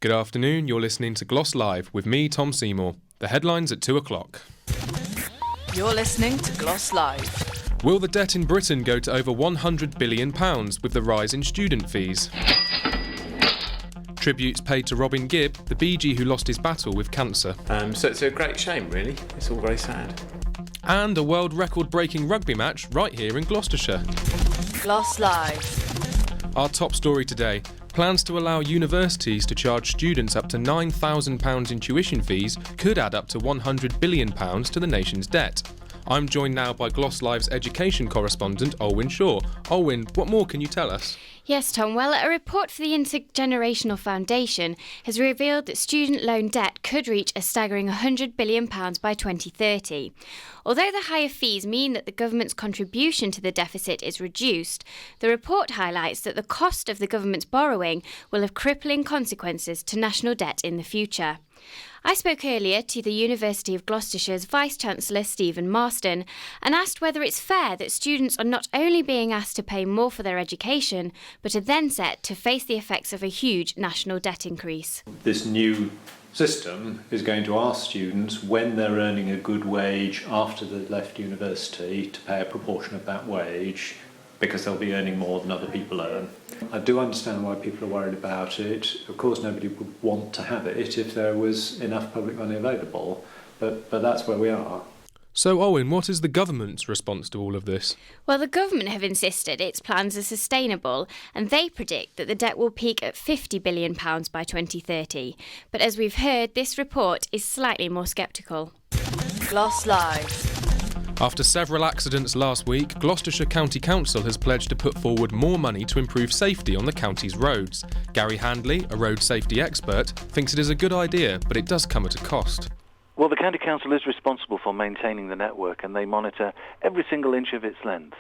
Good afternoon, you're listening to Glos Live with me, Tom Seymour. The headlines at 2 o'clock. You're listening to Glos Live. Will the debt in Britain go to over £100 billion with the rise in student fees? Tributes paid to Robin Gibb, the BG who lost his battle with cancer. So it's a great shame, really. It's all very sad. And a world record-breaking rugby match right here in Gloucestershire. Glos Live. Our top story today. Plans to allow universities to charge students up to £9,000 in tuition fees could add up to £100 billion to the nation's debt. I'm joined now by Glos Live's education correspondent, Olwyn Shaw. Olwyn, what more can you tell us? Yes, Tom. Well, a report for the Intergenerational Foundation has revealed that student loan debt could reach a staggering £100 billion by 2030. Although the higher fees mean that the government's contribution to the deficit is reduced, the report highlights that the cost of the government's borrowing will have crippling consequences to national debt in the future. I spoke earlier to the University of Gloucestershire's Vice-Chancellor Stephen Marston and asked whether it's fair that students are not only being asked to pay more for their education, but are then set to face the effects of a huge national debt increase. This new system is going to ask students, when they're earning a good wage after they've left university, to pay a proportion of that wage because they'll be earning more than other people earn. I do understand why people are worried about it. Of course, nobody would want to have it if there was enough public money available, but that's where we are. So, Owen, what is the government's response to all of this? Well, the government have insisted its plans are sustainable, and they predict that the debt will peak at £50 billion by 2030. But as we've heard, this report is slightly more sceptical. Glos Live. After several accidents last week, Gloucestershire County Council has pledged to put forward more money to improve safety on the county's roads. Gary Handley, a road safety expert, thinks it is a good idea, but it does come at a cost. Well, the County Council is responsible for maintaining the network, and they monitor every single inch of its length.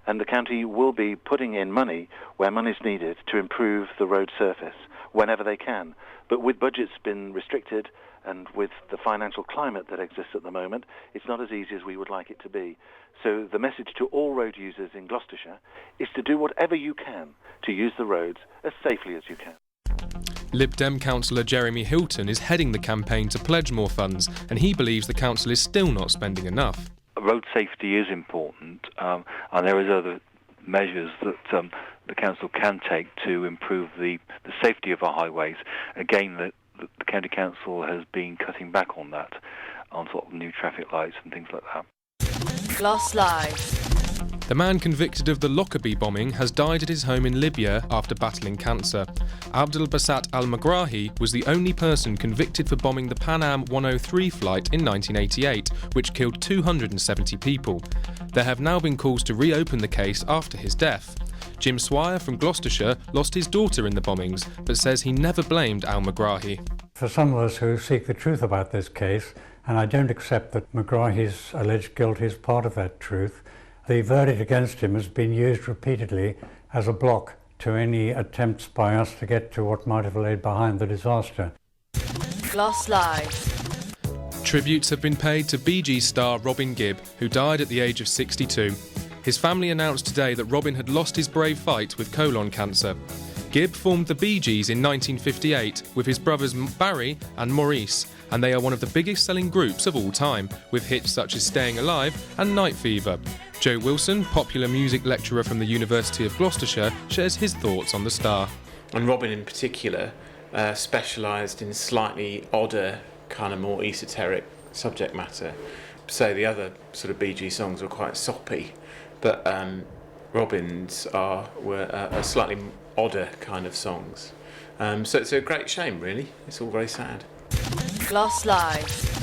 And the county will be putting in money where money is needed to improve the road surface whenever they can. But with budgets being restricted and with the financial climate that exists at the moment, it's not as easy as we would like it to be. So the message to all road users in Gloucestershire is to do whatever you can to use the roads as safely as you can. Lib Dem councillor Jeremy Hilton is heading the campaign to pledge more funds, and he believes the council is still not spending enough. Road safety is important, and there is other measures that the council can take to improve the safety of our highways. Again, the county council has been cutting back on that, on sort of new traffic lights and things like that. Glos Live. The man convicted of the Lockerbie bombing has died at his home in Libya after battling cancer. Abdel Bassat al-Megrahi was the only person convicted for bombing the Pan Am 103 flight in 1988, which killed 270 people. There have now been calls to reopen the case after his death. Jim Swire from Gloucestershire lost his daughter in the bombings, but says he never blamed al-Megrahi. For some of us who seek the truth about this case, and I don't accept that Megrahi's alleged guilt is part of that truth, the verdict against him has been used repeatedly as a block to any attempts by us to get to what might have laid behind the disaster. Glos Live. Tributes have bee paid to BG star Robin Gibb, who died at the age of 62. His family announced today that Robin had lost his brave fight with colon cancer. Gibb formed the Bee Gees in 1958 with his brothers Barry and Maurice, and they are one of the biggest selling groups of all time, with hits such as Staying Alive and Night Fever. Joe Wilson, popular music lecturer from the University of Gloucestershire, shares his thoughts on the star. And Robin in particular specialised in slightly odder, kind of more esoteric subject matter. So the other sort of Bee Gees songs were quite soppy, but Robin's were a slightly odder kind of songs. So it's a great shame, really. It's all very sad. Glos Live.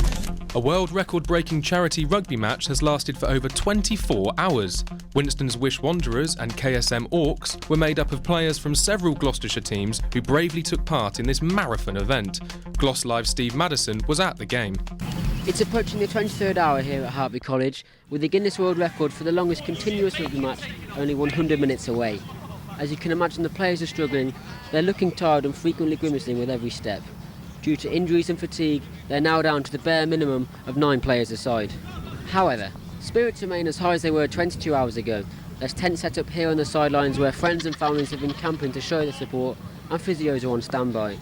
A world record-breaking charity rugby match has lasted for over 24 hours. Winston's Wish Wanderers and KSM Orcs were made up of players from several Gloucestershire teams who bravely took part in this marathon event. Glos Live's Steve Madison was at the game. It's approaching the 23rd hour here at Hartby College, with the Guinness World Record for the longest continuous rugby match only 100 minutes away. As you can imagine, the players are struggling. They're looking tired and frequently grimacing with every step. Due to injuries and fatigue, they're now down to the bare minimum of 9 players aside. However, spirits remain as high as they were 22 hours ago. There's tents set up here on the sidelines where friends and families have been camping to show their support, and physios are on standby.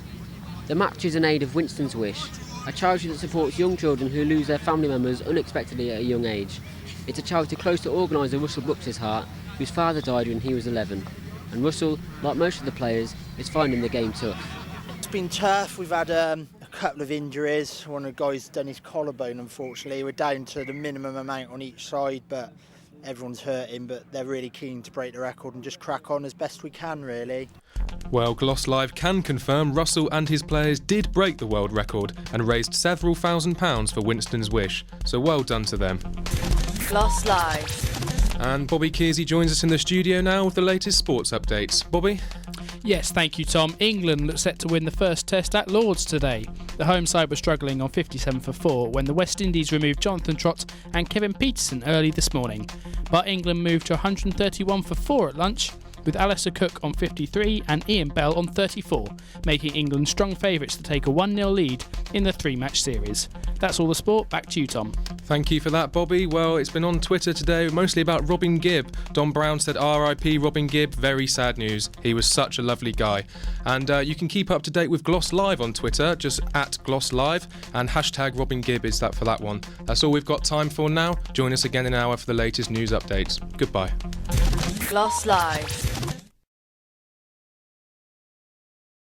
The match is in aid of Winston's Wish, a charity that supports young children who lose their family members unexpectedly at a young age. It's a charity close to organiser Russell Brooks' heart, whose father died when he was 11. And Russell, like most of the players, is finding the game tough. It's been tough. We've had a couple of injuries. One of the guys done his collarbone, unfortunately. We're down to the minimum amount on each side, but everyone's hurting. But they're really keen to break the record and just crack on as best we can, really. Well, Glos Live can confirm Russell and his players did break the world record and raised several £1,000s for Winston's Wish, so well done to them. Glos Live. And Bobby Kearsey joins us in the studio now with the latest sports updates. Bobby? Yes, thank you, Tom. England looks set to win the first test at Lord's today. The home side was struggling on 57 for 4 when the West Indies removed Jonathan Trott and Kevin Peterson early this morning. But England moved to 131 for 4 at lunch, with Alistair Cook on 53 and Ian Bell on 34, making England strong favourites to take a 1-0 lead in the 3-match series. That's all the sport. Back to you, Tom. Thank you for that, Bobby. Well, it's been on Twitter today, mostly about Robin Gibb. Don Brown said RIP Robin Gibb, very sad news. He was such a lovely guy. And you can keep up to date with Glos Live on Twitter, just at Glos Live, and hashtag Robin Gibb is that for that one. That's all we've got time for now. Join us again in an hour for the latest news updates. Goodbye. Glos Live.